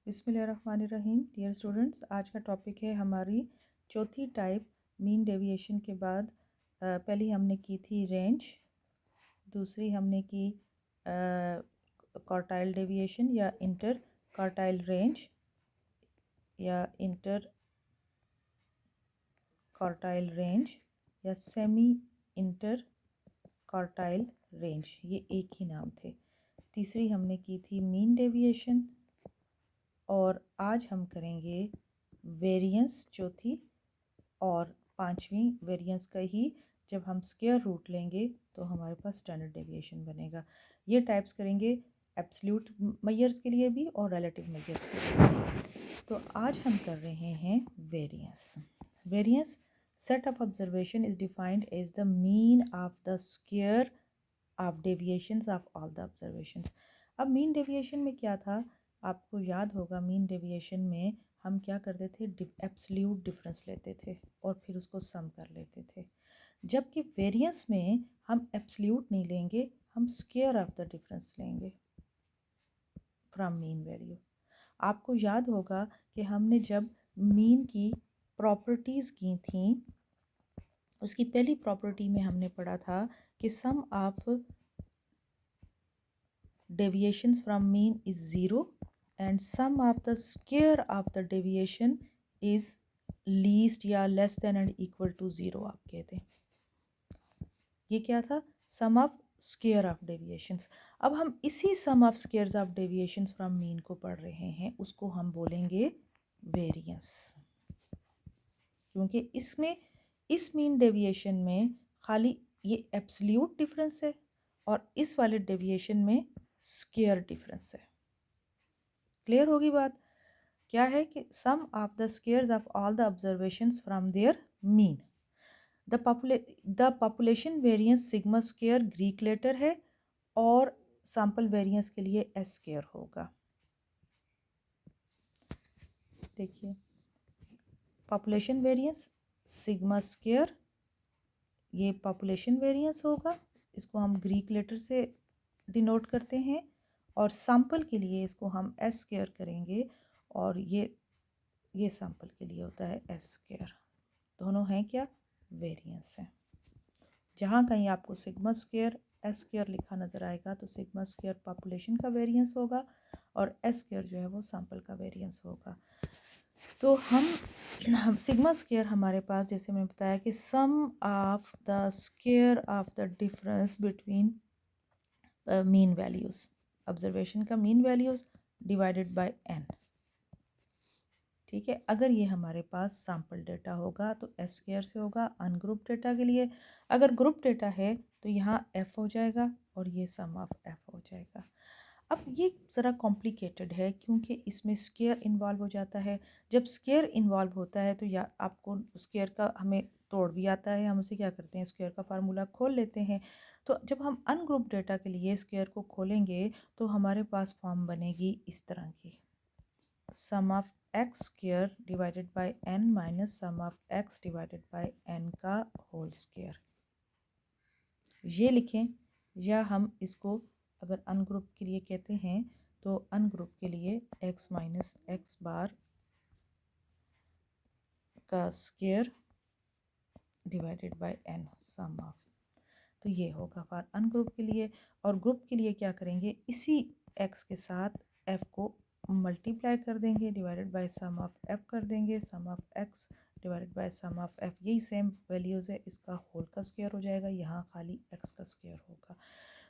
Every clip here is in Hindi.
बिस्मिल्लाहिर्रहमानिर्रहीम। डियर स्टूडेंट्स, आज का टॉपिक है हमारी चौथी टाइप मीन डेविएशन के बाद पहली हमने की थी रेंज, दूसरी हमने की क्वार्टाइल डेविएशन या इंटर क्वार्टाइल रेंज या इंटर क्वार्टाइल रेंज या सेमी इंटर क्वार्टाइल रेंज, ये एक ही नाम थे। तीसरी हमने की थी मीन डेविएशन और आज हम करेंगे वेरिएंस चौथी, और पांचवी वेरिएंस का ही जब हम स्क्वायर रूट लेंगे तो हमारे पास स्टैंडर्ड डेविएशन बनेगा। ये टाइप्स करेंगे एब्सोल्यूट मेजर्स के लिए भी और रिलेटिव मेजर्स के लिए भी। तो आज हम कर रहे हैं variance. Variance set of observation is defined as the mean of the square of deviations of all the observations. अब मीन डेविएशन में क्या था, आपको याद होगा मीन डेविएशन में हम क्या करते थे, एब्सोल्यूट डिफरेंस लेते थे और फिर उसको सम कर लेते थे। जबकि वेरिएंस में हम एब्सोल्यूट नहीं लेंगे, हम स्क्वायर ऑफ द डिफरेंस लेंगे फ्रॉम मीन वैल्यू। आपको याद होगा कि हमने जब मीन की प्रॉपर्टीज़ की थी, उसकी पहली प्रॉपर्टी में हमने पढ़ा था कि sum of deviations from mean is 0 and sum of the square of the deviation is least या less than and equal to 0 आप कहते हैं। ये क्या था, sum of square of deviations। अब हम इसी sum of squares of deviations from mean को पढ़ रहे हैं, उसको हम बोलेंगे वेरिएंस, क्योंकि इसमें इस मीन डेविएशन में खाली ये एब्सोल्यूट डिफरेंस है और इस वाले डेविएशन में स्क्वायर डिफरेंस है। क्लियर होगी बात। क्या है कि sum of the squares of all the observations from their mean. The population variance sigma square greek letter है और सैंपल वेरिएंस के लिए एस स्क्वायर होगा। देखिए, पॉपुलेशन वेरिएंस सिग्मा स्क्वायर, ये पॉपुलेशन वेरिएंस होगा, इसको हम ग्रीक लेटर से डिनोट करते हैं, और सैंपल के लिए इसको हम एस स्क्वायर करेंगे और ये सैंपल के लिए होता है एस स्क्वायर। दोनों हैं क्या, वेरिएंस है। जहाँ कहीं आपको सिग्मा स्क्वायर एस स्क्वायर लिखा नज़र आएगा तो सिग्मा स्क्वायर पॉपुलेशन का वेरिएंस होगा और एस स्क्वायर जो है वो सैंपल का वेरिएंस होगा। तो हम सिग्मा स्क्वायर हमारे पास, जैसे मैंने बताया कि sum of the square of the difference between mean values, observation का mean values divided by N. ठीक है, अगर ये हमारे पास सैम्पल डेटा होगा तो एस स्क्वायर से होगा अनग्रुप डेटा के लिए। अगर ग्रुप डेटा है तो यहाँ एफ हो जाएगा और ये सम ऑफ एफ हो जाएगा। अब ये ज़रा कॉम्प्लिकेटेड है क्योंकि इसमें स्क्वायर इन्वॉल्व हो जाता है। जब स्क्वायर इन्वॉल्व होता है तो या आपको स्क्वायर का हमें तोड़ भी आता है, हम उसे क्या करते हैं, स्क्वायर का फार्मूला खोल लेते हैं। तो जब हम अनग्रुप डेटा के लिए स्क्वायर को खोलेंगे तो हमारे पास फॉर्म बनेगी इस तरह की, sum of X square divided by N minus sum of X divided by N का होल स्क्वायर। ये लिखें, या हम इसको अगर अनग्रुप के लिए कहते हैं तो अनग्रुप के लिए एक्स माइनस एक्स बार का square divided by n sum of, तो ये होगा फॉर अनग्रुप के लिए। और ग्रुप के लिए क्या करेंगे, इसी एक्स के साथ एफ को मल्टीप्लाई कर देंगे, divided by sum of F कर देंगे, sum of X divided by sum of F, यही सेम वैल्यूज़ है, इसका होल का स्क्वायर हो जाएगा, यहाँ खाली एक्स का स्क्वायर होगा।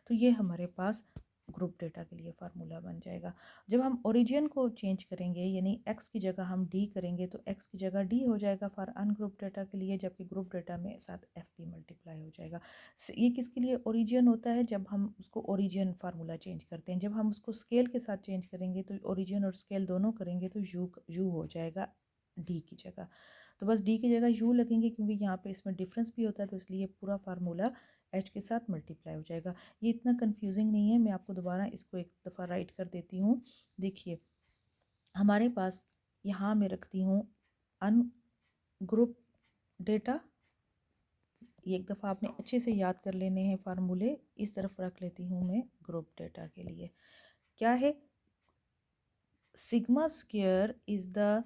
तो ये हमारे पास ग्रुप डेटा के लिए फार्मूला बन जाएगा। जब हम ओरिजिन को चेंज करेंगे, यानी एक्स की जगह हम डी करेंगे, तो एक्स की जगह डी हो जाएगा फॉर अनग्रुप डेटा के लिए, जबकि ग्रुप डेटा में साथ एफ भी मल्टीप्लाई हो जाएगा। ये किसके लिए ओरिजिन होता है, जब हम उसको ओरिजिन फार्मूला चेंज करते हैं। जब हम उसको स्केल के साथ चेंज करेंगे तो ओरिजिन और स्केल दोनों करेंगे तो यू हो जाएगा डी की जगह। तो बस डी की जगह यू लगेंगे क्योंकि यहाँ पे इसमें डिफरेंस भी होता है, तो इसलिए पूरा फार्मूला एच के साथ मल्टीप्लाई हो जाएगा। ये इतना कंफ्यूजिंग नहीं है, मैं आपको दोबारा इसको एक दफ़ा राइट कर देती हूँ। देखिए, हमारे पास यहाँ मैं रखती हूँ अन ग्रुप डेटा, ये एक दफ़ा आपने अच्छे से याद कर लेने हैं फार्मूले। इस तरफ रख लेती हूँ मैं ग्रुप डेटा के लिए। क्या है, sigma square is the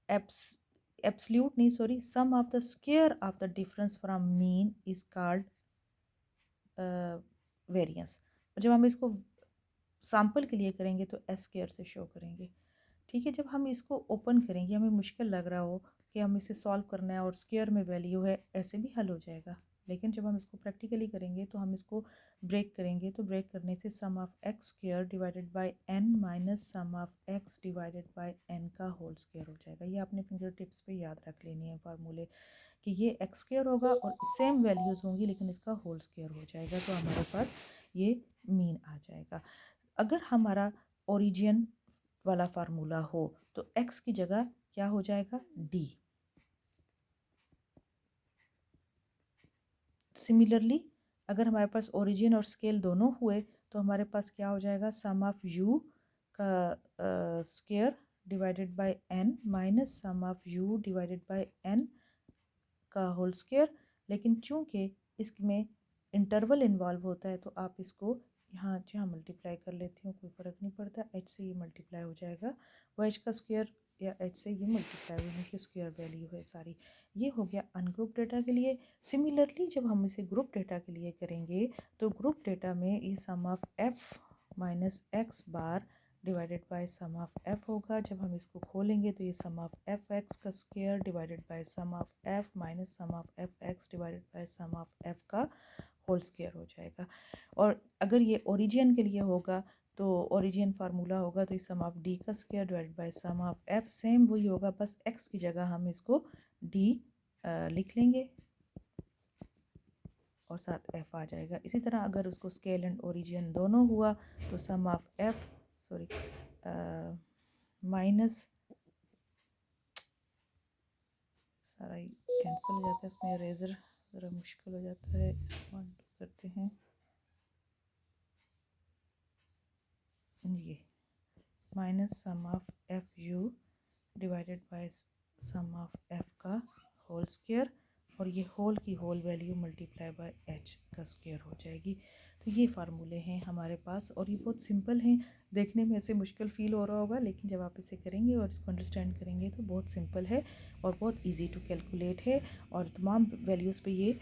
absolute नहीं sorry sum of the square of the difference from mean is called variance. और जब हम इसको सैम्पल के लिए करेंगे तो एस स्क्वायर से शो करेंगे। ठीक है, जब हम इसको ओपन करेंगे, हमें मुश्किल लग रहा हो कि हम इसे सॉल्व करना है और स्क्वायर में वैल्यू है, ऐसे भी हल हो जाएगा। लेकिन जब हम इसको प्रैक्टिकली करेंगे तो हम इसको ब्रेक करेंगे, तो ब्रेक करने से sum of X square divided by N minus sum of X divided by N का होल स्क्वायर हो जाएगा। ये आपने फिंगर टिप्स पे याद रख लेनी है फार्मूले कि ये एक्स स्क्वायर होगा और सेम वैल्यूज़ होंगी लेकिन इसका होल स्क्वायर हो जाएगा, तो हमारे पास ये मीन आ जाएगा। अगर हमारा ओरिजिन वाला फार्मूला हो तो x की जगह क्या हो जाएगा d। सिमिलरली अगर हमारे पास ओरिजिन और स्केल दोनों हुए तो हमारे पास क्या हो जाएगा सम ऑफ u का square divided bye n minus sum of u divided by n का होल स्क्वायर। लेकिन चूंकि इसमें इंटरवल इन्वॉल्व होता है तो आप इसको यहाँ जहाँ मल्टीप्लाई कर लेती हूँ, कोई फ़र्क नहीं पड़ता, h से ये मल्टीप्लाई हो जाएगा, वो h का स्क्वायर या h से ये मल्टीप्लाई होने की स्क्वायर वैल्यू है सारी। ये हो गया अनग्रुप डेटा के लिए। सिमिलरली जब हम इसे ग्रुप डेटा के लिए करेंगे तो ग्रुप डेटा में ये sum of f minus x bar divided by sum of f होगा। जब हम इसको खोलेंगे तो ये सम ऑफ एफ एक्स का square divided by sum of f minus sum of F X divided by sum of f का होल स्क्वायर हो जाएगा। और अगर ये ओरिजिन के लिए होगा तो ओरिजिन फार्मूला होगा तो सम ऑफ d का square divided by sum of f, same वही होगा, बस x की जगह हम इसको d लिख लेंगे और साथ f आ जाएगा। इसी तरह अगर उसको स्केल एंड ओरिजिन दोनों हुआ तो sum of f sorry minus सारा ही कैंसिल हो जाता है, इसमें इरेजर ज़रा मुश्किल हो जाता है, इसको अनडू करते हैं। ये minus sum of F U divided by sum of F का होल स्क्वायर और ये होल की whole value multiply by H का स्क्वायर हो जाएगी। तो ये फार्मूले हैं हमारे पास और ये बहुत सिंपल हैं। देखने में ऐसे मुश्किल फील हो रहा होगा लेकिन जब आप इसे करेंगे और इसको अंडरस्टैंड करेंगे तो बहुत सिंपल है और बहुत इजी टू कैलकुलेट है और तमाम वैल्यूज़ पे ये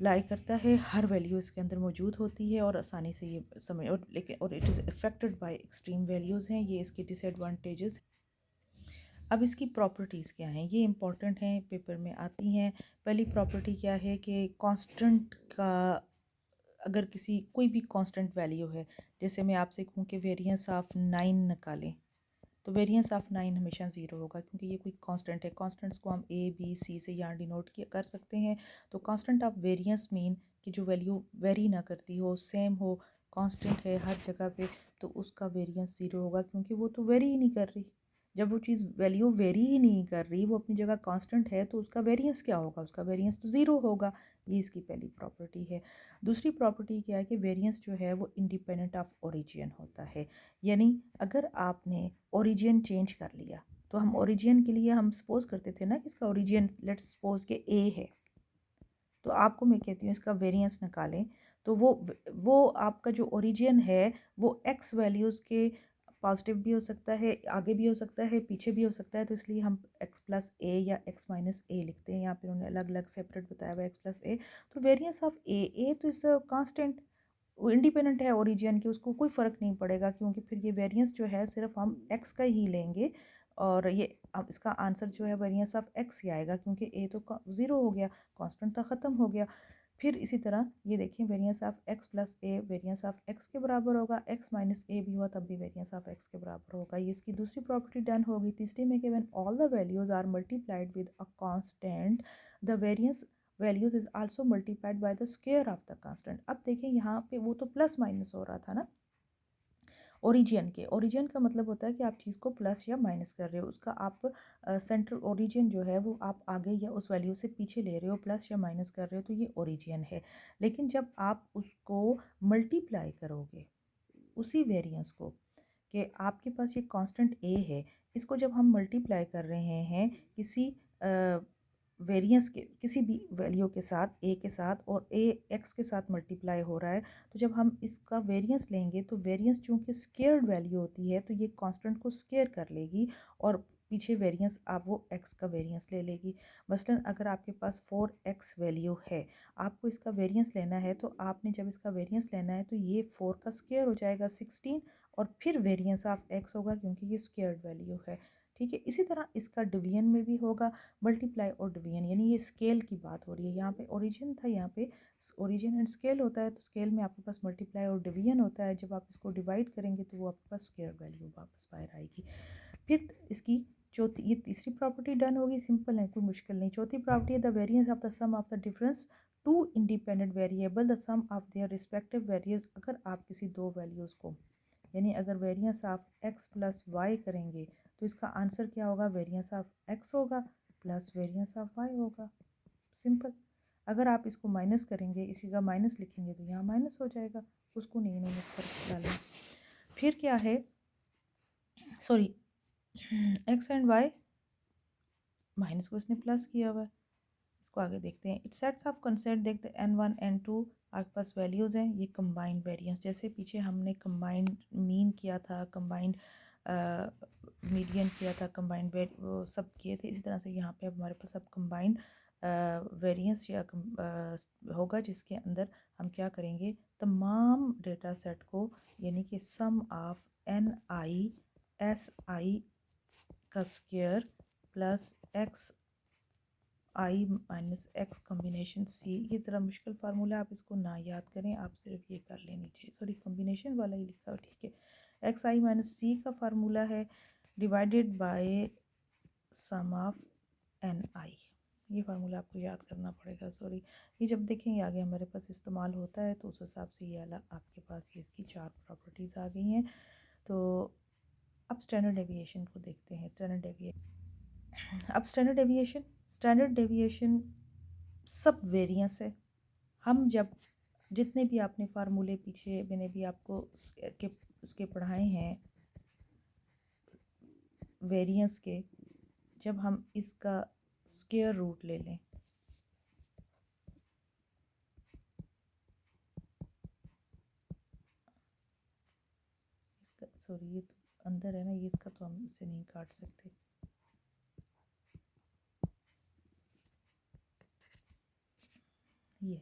लाई करता है, हर वैल्यू इसके अंदर मौजूद होती है और आसानी से ये समझ और लेकिन और it is affected by extreme values हैं, ये इसके डिसएडवांटेजेस। अब इसकी प्रॉपर्टीज़ क्या हैं, ये इंपॉर्टेंट हैं, पेपर में आती हैं। पहली प्रॉपर्टी क्या है कि कांस्टेंट का अगर किसी कोई भी कांस्टेंट वैल्यू है, जैसे मैं आपसे कहूँ कि वेरिएंस ऑफ 9 निकालें तो वेरिएंस ऑफ 9 हमेशा ज़ीरो होगा क्योंकि ये कोई कांस्टेंट है। कांस्टेंट्स को हम ए बी सी से यहाँ डिनोट किया कर सकते हैं। तो कांस्टेंट ऑफ वेरिएंस मीन कि जो वैल्यू वेरी ना करती हो, सेम हो, कांस्टेंट है हर जगह पे, तो उसका वेरिएंस ज़ीरो होगा क्योंकि वो तो वेरी ही नहीं कर रही। जब वो चीज़ वैल्यू वेरी ही नहीं कर रही, वो अपनी जगह कांस्टेंट है, तो उसका वेरिएंस क्या होगा, उसका वेरिएंस तो ज़ीरो होगा। ये इसकी पहली प्रॉपर्टी है। दूसरी प्रॉपर्टी क्या है कि वेरिएंस जो है वो इंडिपेंडेंट ऑफ ओरिजिन होता है। यानी अगर आपने ओरिजिन चेंज कर लिया तो हम ओरिजिन के लिए हम सपोज करते थे ना कि इसका ओरिजिन लेट्स सपोज के ए है, तो आपको मैं कहती हूँ इसका वेरिएंस निकालें तो वो आपका जो ओरिजिन है वो एक्स वैल्यूज़ के पॉजिटिव भी हो सकता है, आगे भी हो सकता है, पीछे भी हो सकता है, तो इसलिए हम एक्स प्लस ए या एक्स माइनस ए लिखते हैं। यहाँ पे उन्होंने अलग अलग सेपरेट बताया हुआ एक्स प्लस ए। तो वेरिएंस ऑफ ए तो इस कांस्टेंट, वो इंडिपेंडेंट है ओरिजिन की, उसको कोई फ़र्क नहीं पड़ेगा क्योंकि फिर ये वेरिएंस जो है सिर्फ हम एक्स का ही लेंगे और ये अब इसका आंसर जो है वेरिएंस ऑफ एक्स ही आएगा क्योंकि ए तो ज़ीरो हो गया, कांस्टेंट तो ख़त्म हो गया। फिर इसी तरह ये देखिए variance of x plus A variance of x के बराबर होगा, एक्स माइनस ए भी हुआ तब भी वेरिएंस ऑफ एक्स के बराबर होगा। ये इसकी दूसरी प्रॉपर्टी डन होगी। तीसरी में कि when all the values are multiplied with a constant the variance values is also multiplied by the square of the constant. अब देखें यहाँ पे वो तो प्लस माइनस हो रहा था ना ओरिजिन के, ओरिजिन का मतलब होता है कि आप चीज़ को प्लस या माइनस कर रहे हो, उसका आप सेंट्रल ओरिजिन जो है वो आप आगे या उस वैल्यू से पीछे ले रहे हो, प्लस या माइनस कर रहे हो, तो ये ओरिजिन है। लेकिन जब आप उसको मल्टीप्लाई करोगे उसी वेरिएंस को, कि आपके पास ये कांस्टेंट ए है, इसको जब हम मल्टीप्लाई कर रहे हैं किसी वेरिएंस के किसी भी वैल्यू के साथ ए के साथ और ए एक्स के साथ मल्टीप्लाई हो रहा है, तो जब हम इसका वेरिएंस लेंगे तो वेरिएंस चूँकि स्केयर्ड वैल्यू होती है तो ये कांस्टेंट को स्केयर कर लेगी और पीछे वेरिएंस आप वो एक्स का वेरिएंस ले लेगी। मसलन अगर आपके पास 4x वैल्यू है, आपको इसका वेरिएंस लेना है, तो आपने जब इसका वेरिएंस लेना है तो ये 4 का स्क्वायर हो जाएगा 16 और फिर वेरिएंस ऑफ x होगा क्योंकि ये स्क्वायर्ड वैल्यू है। ठीक है, इसी तरह इसका डिवीजन में भी होगा मल्टीप्लाई और डिवीजन, यानी ये स्केल की बात हो रही है। यहाँ पे ओरिजिन था, यहाँ पे ओरिजिन एंड स्केल होता है, तो स्केल में आपके पास मल्टीप्लाई और डिवीजन होता है। जब आप इसको डिवाइड करेंगे तो वो आपके पास स्क्वायर वैल्यू वापस बाहर आएगी। फिर इसकी चौथी, ये तीसरी प्रॉपर्टी डन होगी, सिंपल है, कोई मुश्किल नहीं। चौथी प्रॉपर्टी है the variance of the sum of the difference two independent variable the sum of their respective values. अगर आप किसी दो वैल्यूज़ को, यानी अगर variance of x plus Y करेंगे तो इसका आंसर क्या होगा, वेरिएंस ऑफ x होगा प्लस वेरिएंस ऑफ y होगा। सिंपल। अगर आप इसको माइनस करेंगे, इसी का माइनस लिखेंगे तो यहाँ माइनस हो जाएगा, उसको नहीं नहीं फर्क डालना। फिर क्या है, sorry, x and y, minus को इसने प्लस किया हुआ है। इसको आगे देखते हैं। इट सेट्स ऑफ कंसेप्ट, देखते हैं n1 n2 आपके पास वैल्यूज़ हैं। ये कंबाइंड वेरिएंस, जैसे पीछे हमने कंबाइंड मीन किया था, कंबाइंड मीडियन किया था, कंबाइंड वो सब किए थे, इसी तरह से यहाँ पे अब हमारे पास अब कंबाइंड वेरिएंस या होगा, जिसके अंदर हम क्या करेंगे, तमाम डेटा सेट को, यानी कि sum of N I S I का square plus X I minus X combination C. ये ज़रा मुश्किल फार्मूला, आप इसको ना याद करें, आप सिर्फ ये कर लेनी चाहिए। सॉरी, कम्बिनेशन वाला ही लिखा हो, ठीक है। एक्स आई माइनस सी का फार्मूला है divided by sum of N I. ये फार्मूला आपको याद करना पड़ेगा। सॉरी, ये जब देखेंगे आगे हमारे पास इस्तेमाल होता है तो उस हिसाब से ये वाला आपके पास ये इसकी चार प्रॉपर्टीज़ आ गई हैं। तो अब स्टैंडर्ड डेविएशन को देखते हैं। स्टैंडर्ड डेविएशन सब वेरिएंस है। हम जब जितने भी आपने फार्मूले पीछे मैंने भी आपको उसके पढ़ाए हैं वेरिएंस के, जब हम इसका स्क्वायर रूट ले लें, इसका, सॉरी ये तो अंदर है ना, ये इसका तो हम इसे नहीं काट सकते। ये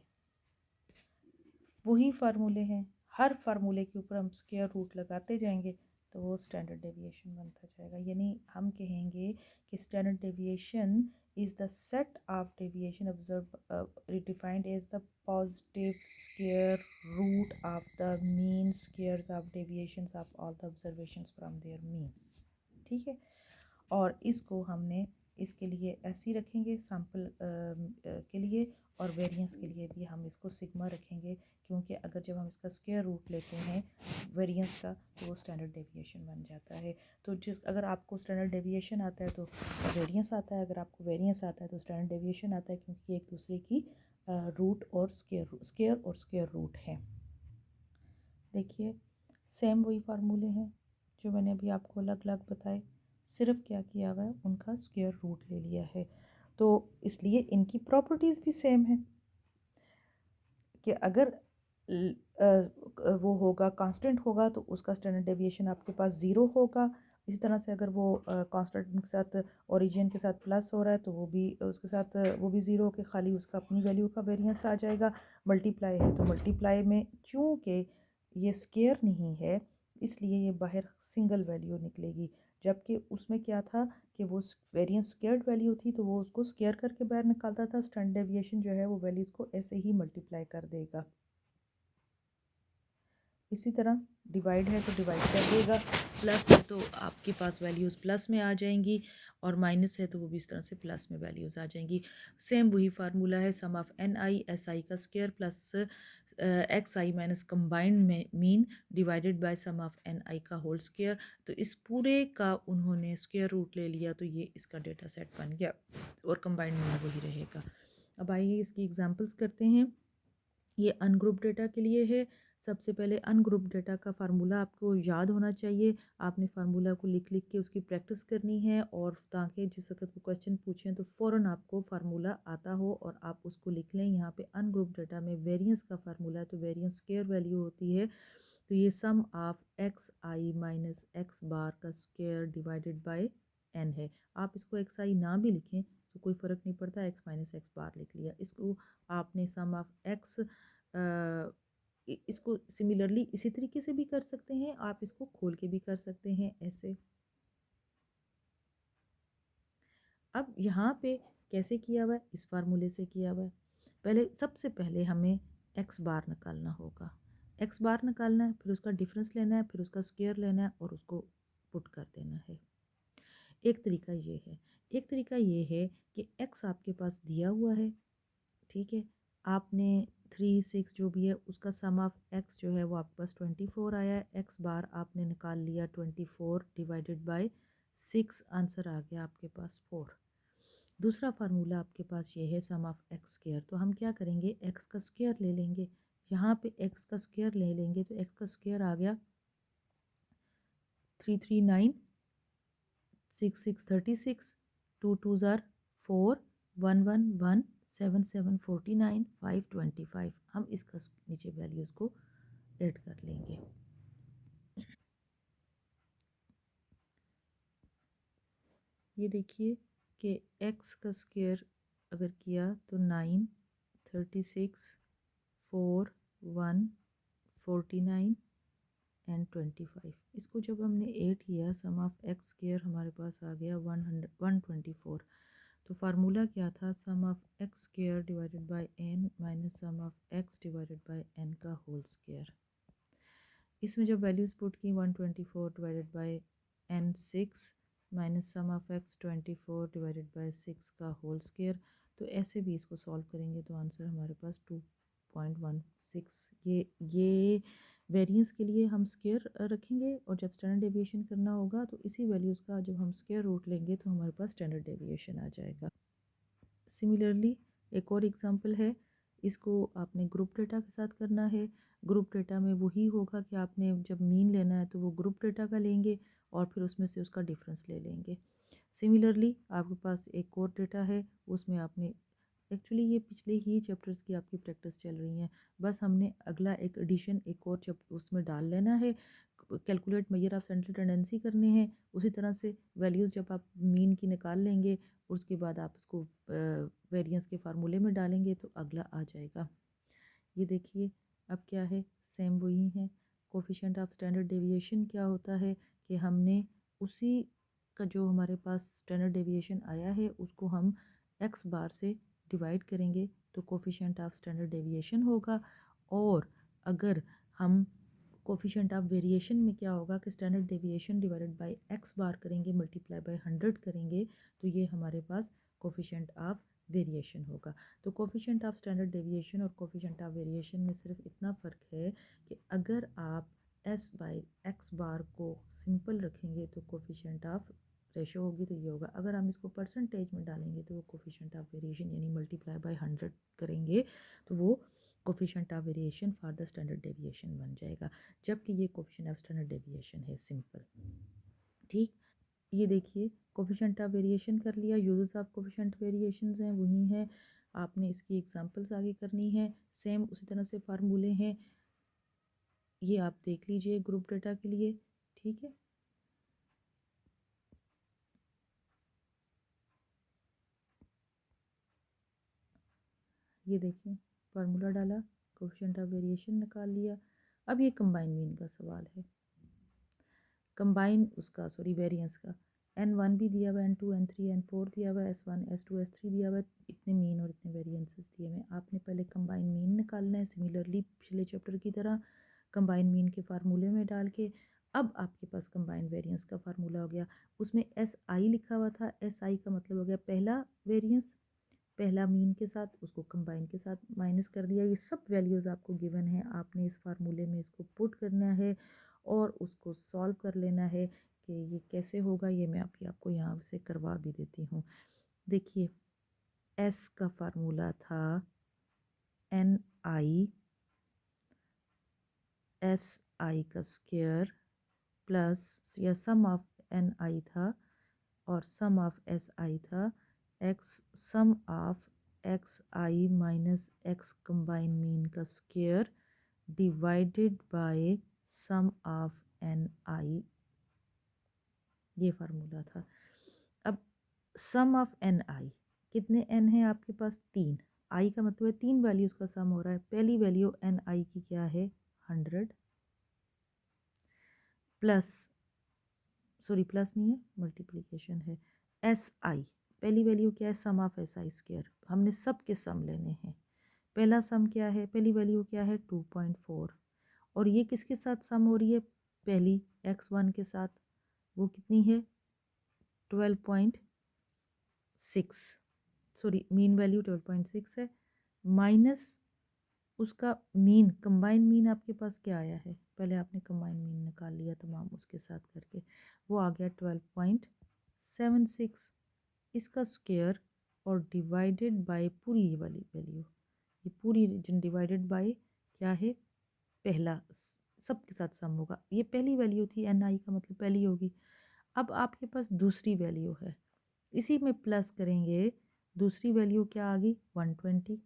वही फार्मूले हैं, हर फार्मूले के ऊपर हम स्क्वायर रूट लगाते जाएंगे तो वो स्टैंडर्ड डेविएशन बनता जाएगा। यानी हम कहेंगे कि standard deviation is the set of deviation observe defined as the positive square root of the mean squares of deviations of all the observations from their mean. ठीक है, और इसको हमने इसके लिए ऐसे ही रखेंगे सैम्पल के लिए, और वेरिएंस के लिए भी हम इसको सिग्मा रखेंगे, क्योंकि अगर जब हम इसका स्क्वायर रूट लेते हैं वेरिएंस का तो वो स्टैंडर्ड डेविएशन बन जाता है। तो जिस अगर आपको स्टैंडर्ड डेविएशन आता है तो वेरिएंस आता है, अगर आपको वेरिएंस आता है तो स्टैंडर्ड डेविएशन आता है, क्योंकि एक दूसरे की रूट और स्क्वायर और स्क्वायर रूट है। देखिए सेम वही फार्मूले हैं जो मैंने अभी आपको अलग अलग बताए, सिर्फ क्या किया हुआ है, उनका स्क्वायर रूट ले लिया है। तो इसलिए इनकी प्रॉपर्टीज़ भी सेम है कि अगर वो होगा कांस्टेंट होगा तो उसका स्टैंडर्ड डेविएशन आपके पास ज़ीरो होगा। इसी तरह से अगर वो कांस्टेंट के साथ ओरिजिन के साथ प्लस हो रहा है तो वो भी उसके साथ वो भी ज़ीरो के खाली उसका अपनी वैल्यू का वेरिएंस आ जाएगा। मल्टीप्लाई है तो मल्टीप्लाई में चूँकि ये स्क्वायर नहीं है इसलिए ये बाहर सिंगल वैल्यू निकलेगी, जबकि उसमें क्या था कि वो वेरिएंस स्क्वायर्ड वैल्यू थी तो वो उसको स्क्वायर करके बाहर निकालता था। स्टैंडर्ड डेविएशन जो है वो वैल्यूज़ को ऐसे ही मल्टीप्लाई कर देगा। इसी तरह डिवाइड है तो डिवाइड कर देगा, प्लस है तो आपके पास वैल्यूज़ प्लस में आ जाएंगी, और माइनस है तो वो भी इस तरह से प्लस में वैल्यूज़ आ जाएंगी। सेम वही फार्मूला है, sum of N I S I का square plus X I minus combined mean divided by sum of N I का होल स्क्वायर। तो इस पूरे का उन्होंने स्क्वायर रूट ले लिया तो ये इसका डेटा सेट बन गया और कम्बाइंड मीन वही रहेगा। अब आइए इसकी एग्जांपल्स करते हैं। ये अनग्रुप डेटा के लिए है, सबसे पहले अनग्रुप डेटा का फार्मूला आपको याद होना चाहिए। आपने फार्मूला को लिख लिख के उसकी प्रैक्टिस करनी है, और ताकि जिस वक्त वो क्वेश्चन पूछें तो फ़ौरन आपको फार्मूला आता हो और आप उसको लिख लें। यहाँ पे अनग्रुप डेटा में वेरिएंस का फार्मूला है, तो वेरिएंस स्क्वायर वैल्यू होती है, तो ये sum of X I minus x bar का स्क्वायर डिवाइडेड बाय एन है। आप इसको एक्स आई ना भी लिखें तो कोई फ़र्क नहीं पड़ता, एक्स माइनस एक्स बार लिख लिया। इसको आपने सम ऑफ एक्स, इसको सिमिलरली इसी तरीके से भी कर सकते हैं, आप इसको खोल के भी कर सकते हैं ऐसे। अब यहाँ पे कैसे किया हुआ है, इस फार्मूले से किया हुआ है। पहले सबसे पहले हमें एक्स बार निकालना होगा। एक्स बार निकालना है, फिर उसका डिफरेंस लेना है, फिर उसका स्क्वायर लेना है और उसको पुट कर देना है। एक तरीका ये है। एक तरीका ये है कि एक्स आपके पास दिया हुआ है, ठीक है, आपने 3 6 जो भी है उसका सम ऑफ एक्स जो है वो आपके पास 24 आया है। एक्स बार आपने निकाल लिया 24 डिवाइडेड बाय 6, आंसर आ गया आपके पास 4। दूसरा फार्मूला आपके पास ये है सम ऑफ एक्स स्क्वायर, तो हम क्या करेंगे, एक्स का स्क्वायर ले लेंगे। यहाँ पे एक्स का स्क्वायर ले लेंगे तो एक्स का स्क्वायर आ गया 339, 6 6 36, 2 2 ज़ार 4, 1 1 1, 7 7 49, 5 25। हम इसका नीचे वैल्यूज़ को ऐड कर लेंगे। ये देखिए कि x का स्क्वायर अगर किया तो 9, 36, 4, 1, 49 एंड 25। इसको जब हमने ऐड किया सम ऑफ एक्स स्क्वायर हमारे पास आ गया 124। तो फार्मूला क्या था, sum of X square divided by N minus sum of X divided by N का होल स्क्वायर। इसमें जब वैल्यूज़ पुट की 124 divided by N 6 minus sum of X 24 divided by 6 का होल स्क्वायर, तो ऐसे भी इसको सॉल्व करेंगे तो आंसर हमारे पास 2.16। ये वेरिएंस के लिए हम स्क्वायर रखेंगे, और जब स्टैंडर्ड डेविएशन करना होगा तो इसी वैल्यूज़ का जब हम स्क्वायर रूट लेंगे तो हमारे पास स्टैंडर्ड डेविएशन आ जाएगा। सिमिलरली एक और एग्जांपल है, इसको आपने ग्रुप डेटा के साथ करना है। ग्रुप डेटा में वही होगा कि आपने जब मीन लेना है तो वो ग्रुप डेटा का लेंगे और फिर उसमें से उसका डिफरेंस ले लेंगे। सिमिलरली आपके पास एक और डेटा है, उसमें आपने एक्चुअली ये पिछले ही चैप्टर्स की आपकी प्रैक्टिस चल रही है, बस हमने अगला एक एडिशन एक और चैप्टर उसमें डाल लेना है। Calculate measure of central tendency करने हैं, उसी तरह से वैल्यूज़ जब आप मीन की निकाल लेंगे उसके बाद आप उसको वेरिएंस के फार्मूले में डालेंगे तो अगला आ जाएगा। ये देखिए अब क्या है, सेम वही है। कोफिशिएंट ऑफ स्टैंडर्ड डेविएशन क्या होता है कि हमने उसी का जो हमारे पास स्टैंडर्ड डेविएशन आया है उसको हम एक्स बार से डिवाइड करेंगे तो कोफिशिएंट ऑफ स्टैंडर्ड डेविएशन होगा। और अगर हम कोफिशिएंट ऑफ वेरिएशन में क्या होगा कि standard deviation divided by X bar करेंगे मल्टीप्लाई बाय 100 करेंगे, तो ये हमारे पास कोफिशिएंट ऑफ वेरिएशन होगा। तो कोफिशिएंट ऑफ स्टैंडर्ड डेविएशन और कोफिशिएंट ऑफ वेरिएशन में सिर्फ इतना फ़र्क है कि अगर आप एस बाय एक्स बार को सिंपल रखेंगे तो कोफिशिएंट ऑफ रेशो होगी तो ये होगा। अगर हम इसको परसेंटेज में डालेंगे तो वो कोफिशिएंट ऑफ वेरिएशन यानी मल्टीप्लाई बाय 100 करेंगे तो वो coefficient of variation for the standard deviation बन जाएगा, जबकि ये कोफिशिएंट ऑफ स्टैंडर्ड डेविएशन है सिंपल। ठीक, ये देखिए कोफिशिएंट ऑफ वेरिएशन कर लिया, यूजेस ऑफ कोफिशिएंट वेरिएशंस हैं वही हैं, आपने इसकी एग्जांपल्स आगे करनी है। सेम उसी तरह से फार्मूले हैं, ये आप देख लीजिए ग्रुप डेटा के लिए। ठीक है, ये देखिए फार्मूला डाला, कोफिशिएंट ऑफ वेरिएशन निकाल लिया। अब ये कंबाइन मीन का सवाल है, कंबाइन उसका सॉरी वेरिएंस का। N1 भी दिया हुआ है, N2 N3 N4 दिया हुआ है, S1 S2 S3 दिया हुआ है, इतने मीन और इतने वेरिएंसेस दिए हुए हैं। आपने पहले कंबाइन मीन निकालना है सिमिलरली पिछले चैप्टर की तरह कंबाइन मीन के फार्मूले में डाल के। अब आपके पास कंबाइन वेरिएंस का फार्मूला हो गया, उसमें SI लिखा हुआ था, SI का मतलब हो गया पहला वेरिएंस पहला मीन के साथ, उसको कंबाइन के साथ माइनस कर दिया। ये सब वैल्यूज़ आपको गिवन है, आपने इस फार्मूले में इसको पुट करना है और उसको सॉल्व कर लेना है कि ये कैसे होगा। ये मैं अभी आपको यहाँ से करवा भी देती हूँ। देखिए एस का फार्मूला था NI एस आई का स्क्वायर प्लस या सम ऑफ एन आई था और सम ऑफ एस आई था, X sum of X I minus X combine mean का square divided by sum of N I, ये फार्मूला था। अब सम ऑफ एन आई, कितने एन है आपके पास? 3। आई का मतलब है 3 वैल्यूज़ का सम हो रहा है। पहली वैल्यू एन आई की क्या है? 100 प्लस, सॉरी प्लस नहीं है, मल्टीप्लिकेशन है। एस आई, पहली वैल्यू क्या है? Sum of S I square. हमने सब के सम लेने हैं। पहला सम क्या है? पहली वैल्यू क्या है? 2.4। और ये किसके साथ सम हो रही है? पहली x1 के साथ, वो कितनी है? 12.6, सॉरी मीन वैल्यू 12.6 है, माइनस उसका मीन, कंबाइन मीन आपके पास क्या आया है? पहले आपने कंबाइन मीन निकाल लिया तमाम उसके साथ करके, वो आ गया 12.76, इसका स्क्वायर और डिवाइडेड बाय पूरी ये वाली वैल्यू, ये पूरी रीजन डिवाइडेड बाय क्या है? पहला, सब के साथ सम होगा। ये पहली वैल्यू थी, एन आई का मतलब पहली होगी। अब आपके पास दूसरी वैल्यू है, इसी में प्लस करेंगे। दूसरी वैल्यू क्या आ गई? 120,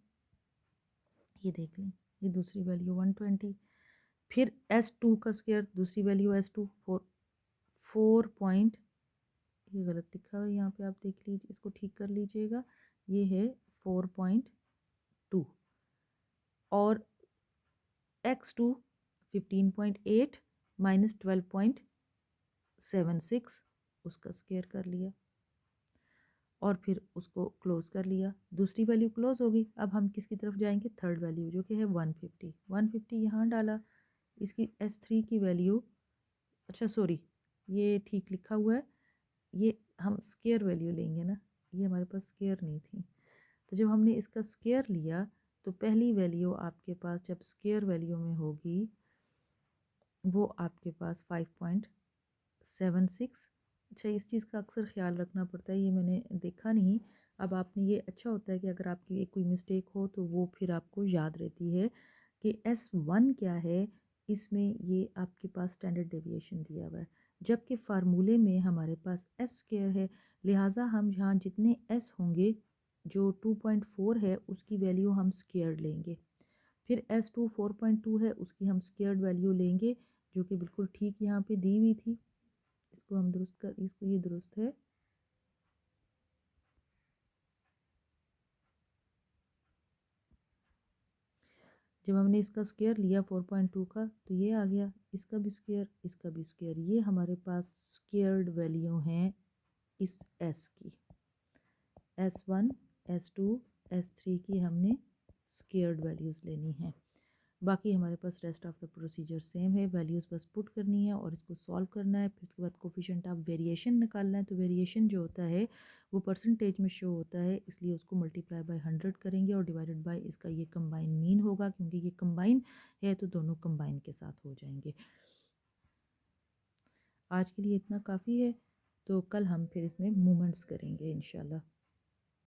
ये देख लें, ये दूसरी वैल्यू 120। फिर S2 का स्क्वायर, दूसरी वैल्यू S2 4 पॉइंट, ये गलत लिखा हुआ है यहाँ पे, आप देख लीजिए, इसको ठीक कर लीजिएगा, ये है 4.2 और x2 15.8 माइनस 12.76, उसका स्क्वायर कर लिया और फिर उसको क्लोज कर लिया। दूसरी वैल्यू क्लोज होगी। अब हम किसकी तरफ जाएंगे? थर्ड वैल्यू जो कि है 150। 150 यहाँ डाला, इसकी S3 की वैल्यू, अच्छा सॉरी ये ठीक लिखा हुआ है, ये हम स्क्वायर वैल्यू लेंगे ना, ये हमारे पास स्क्वायर नहीं थी। तो जब हमने इसका स्क्वायर लिया तो पहली वैल्यू आपके पास जब स्क्वायर वैल्यू में होगी वो आपके पास 5.76। अच्छा, इस चीज़ का अक्सर ख्याल रखना पड़ता है, ये मैंने देखा नहीं। अब आपने ये अच्छा होता है कि अगर आपकी एक कोई मिस्टेक हो तो वो फिर आपको याद रहती है कि S1 क्या है, इसमें ये आपके पास स्टैंडर्ड डेविएशन दिया हुआ है, जबकि फार्मूले में हमारे पास एस स्क्वायर है। लिहाजा हम यहाँ जितने एस होंगे, जो 2.4 है उसकी वैल्यू हम स्क्वायर लेंगे, फिर S2 4.2 है उसकी हम स्क्वायर्ड वैल्यू लेंगे, जो कि बिल्कुल ठीक यहाँ पे दी हुई थी। इसको हम दुरुस्त कर, इसको ये दुरुस्त है। जब हमने इसका स्क्वायर लिया 4.2 का तो ये आ गया, इसका भी स्क्वायर, इसका भी स्क्वायर, ये हमारे पास स्क्वायर्ड वैल्यू हैं इस S की। S1, S2, S3 की हमने स्क्वायर्ड वैल्यूज़ लेनी है। बाकी हमारे पास rest of the procedure same है, वैल्यूज़ बस पुट करनी है और इसको सॉल्व करना है। फिर उसके बाद कोफिशिएंट ऑफ वेरिएशन निकालना है। तो वेरिएशन जो होता है वो परसेंटेज में शो होता है, इसलिए उसको मल्टीप्लाई बाय 100 करेंगे और डिवाइडेड बाय इसका ये कंबाइन मीन होगा, क्योंकि ये कंबाइन है तो दोनों कंबाइन के साथ हो जाएंगे। आज के लिए इतना काफ़ी है, तो कल हम फिर इसमें मूवमेंट्स करेंगे इंशाल्लाह।